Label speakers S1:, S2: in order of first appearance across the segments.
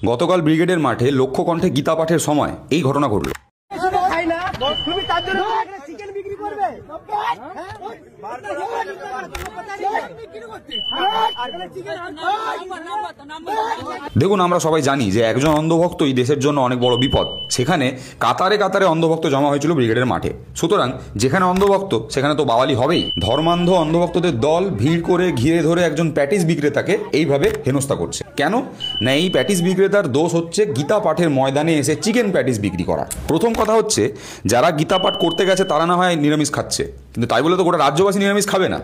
S1: গতকাল ব্রিগেডের মাঠে লক্ষ্য কণ্ঠে গীতা পাঠের সময় এই ঘটনা ঘটল। দেখুন, আমরা সবাই জানি যে একজন অন্ধভক্তই দেশের জন্য অনেক বড় বিপদ। সেখানে কাতারে কাতারে অন্ধভক্ত জমা হয়েছিল ব্রিগেডের মাঠে। সুতরাং যেখানে অন্ধভক্ত সেখানে তো বাওয়ালি হবেই। ধর্মান্ধ অন্ধভক্তদের দল ভিড় করে ঘিরে ধরে একজন প্যাটিস বিক্রেতাকে এইভাবে হেনস্থা করছে। কেন না, এই প্যাটিস বিক্রেতার দোষ হচ্ছে গীতা পাঠের ময়দানে এসে চিকেন প্যাটিস বিক্রি করা। প্রথম কথা হচ্ছে, যারা গীতা পাঠ করতে গেছে তারা না হয় নিরামিষ খাচ্ছে, কিন্তু তাই বলে তো গোটা রাজ্যবাসী নিরামিষ খাবে না,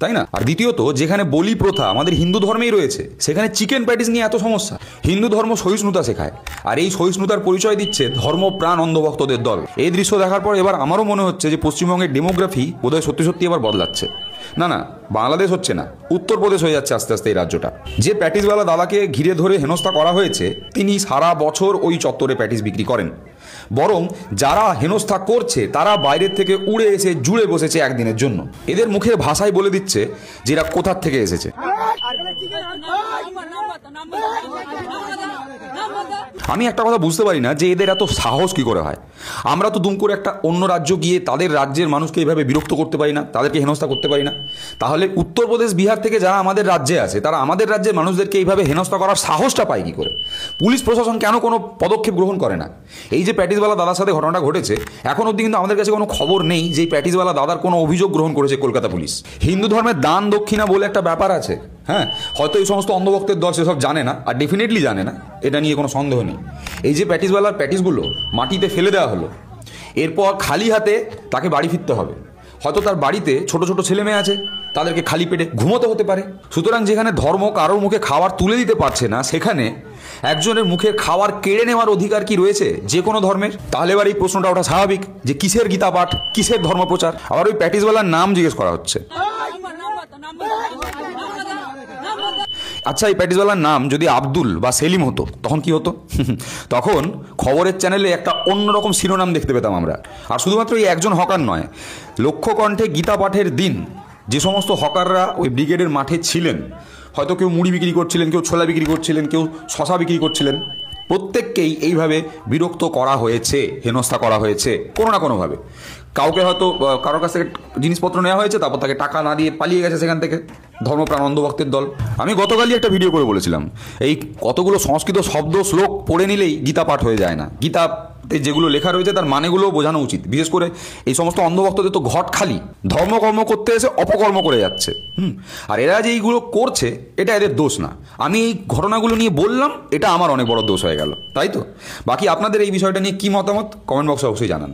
S1: তাই না? আর দ্বিতীয়ত, যেখানে বলি প্রথা আমাদের হিন্দু ধর্মেই রয়েছে সেখানে চিকেন প্যাটিস নিয়ে এত সমস্যা। হিন্দু ধর্ম সহিষ্ণুতা শেখায়, আর এই সহিষ্ণুতার পরিচয় দিচ্ছে ধর্মপ্রাণ অন্ধভক্তদের দল। এই দৃশ্য দেখার পর এবার আমারও মনে হচ্ছে যে পশ্চিমবঙ্গের ডেমোগ্রাফি বোধহয় সত্যি সত্যি এবার বদলাচ্ছে। না না, বাংলাদেশ হচ্ছে না, উত্তরপ্রদেশ হয়ে যাচ্ছে আস্তে আস্তে এই রাজ্যটা। যে প্যাটিসওয়ালা দাদাকে ঘিরে ধরে হেনস্থা করা হয়েছে তিনি সারা বছর ওই চত্বরে প্যাটিস বিক্রি করেন। বরং যারা হেনস্থা করছে তারা বাইরের থেকে উড়ে এসে জুড়ে বসেছে একদিনের জন্য। এদের মুখের ভাষায় বলে দিচ্ছে যে এরা কোথার থেকে এসেছে। আমি একটা কথা বুঝতে পারি না যে এদের এত সাহস কি করে হয়। আমরা তো দুম করে একটা অন্য রাজ্য গিয়ে তাদের রাজ্যের মানুষকে এইভাবে বিরক্ত করতে পারি না, তাদেরকে হেনস্থা করতে পারি না। তাহলে উত্তরপ্রদেশ বিহার থেকে যারা আমাদের রাজ্যে আছে তারা আমাদের রাজ্যের মানুষদেরকে এইভাবে হেনস্থা করার সাহসটা পায় কি করে? পুলিশ প্রশাসন কেন কোনো পদক্ষেপ গ্রহণ করে না? এই যে প্যাটিসওয়ালা দাদার সাথে ঘটনাটা ঘটেছে, এখন অবধি কিন্তু আমাদের কাছে কোনো খবর নেই যে প্যাটিসওয়ালা দাদার কোনো অভিযোগ গ্রহণ করেছে কলকাতা পুলিশ। হিন্দু ধর্মের দান দক্ষিণা বলে একটা ব্যাপার আছে, হ্যাঁ, হয়তো এই সমস্ত অন্ধভক্তের দল সেসব জানে না, আর ডেফিনেটলি জানে না, এটা নিয়ে কোনো সন্দেহ নেই। এই যে প্যাটিসওয়ালার প্যাটিসগুলো মাটিতে ফেলে দেওয়া হলো, এরপর খালি হাতে তাকে বাড়ি ফিরতে হবে। হয়তো তার বাড়িতে ছোট ছোট ছেলে মেয়ে আছে, তাদেরকে খালি পেটে ঘুমোতে হতে পারে। সুতরাং যেখানে ধর্ম কারোর মুখে খাবার তুলে দিতে পারছে না, সেখানে একজনের মুখের খাবার কেড়ে নেওয়ার অধিকার কি রয়েছে যে কোনো ধর্মের? তাহলে এবার এই প্রশ্নটা ওঠা স্বাভাবিক যে কিসের গীতা পাঠ, কিসের ধর্মপ্রচার? আবার ওই প্যাটিসওয়ালার নাম জিজ্ঞেস করা হচ্ছে। আচ্ছা, এই প্যাটিসওয়ালার নাম যদি আব্দুল বা সেলিম হতো তখন কি হতো? তখন খবরের চ্যানেলে একটা অন্যরকম শিরোনাম দেখতে পেতাম আমরা। আর শুধুমাত্র এই একজন হকার নয়, লক্ষ্য কণ্ঠে গীতা পাঠের দিন যে সমস্ত হকাররা ওই ব্রিগেডের মাঠে ছিলেন, হয়তো কেউ মুড়ি বিক্রি করছিলেন, কেউ ছোলা বিক্রি করছিলেন, কেউ শশা বিক্রি করছিলেন, প্রত্যেককেই এইভাবে বিরক্ত করা হয়েছে, হেনস্থা করা হয়েছে কোনো না কোনোভাবে। কাউকে হয়তো কারোর কাছ থেকে জিনিসপত্র নেওয়া হয়েছে, তারপর তাকে টাকা না দিয়ে পালিয়ে গেছে সেখান থেকে ধর্মপ্রাণ অন্ধভক্তের দল। আমি গতকালই একটা ভিডিও করে বলেছিলাম, এই কতগুলো সংস্কৃত শব্দ শ্লোক পড়ে নিলেই গীতা পাঠ হয়ে যায় না। গীতাতে যেগুলো লেখা রয়েছে তার মানেগুলোও বোঝানো উচিত। বিশেষ করে এই সমস্ত অন্ধভক্তদের তো ঘট খালি, ধর্মকর্ম করতে এসে অপকর্ম করে যাচ্ছে। আর এরা যে এইগুলো করছে এটা এদের দোষ না। আমি এই ঘটনাগুলো নিয়ে বললাম, এটা আমার অনেক বড় দোষ হয়ে গেল, তাই তো? বাকি আপনাদের এই বিষয়টা নিয়ে কি মতামত কমেন্ট বক্সে অবশ্যই জানান।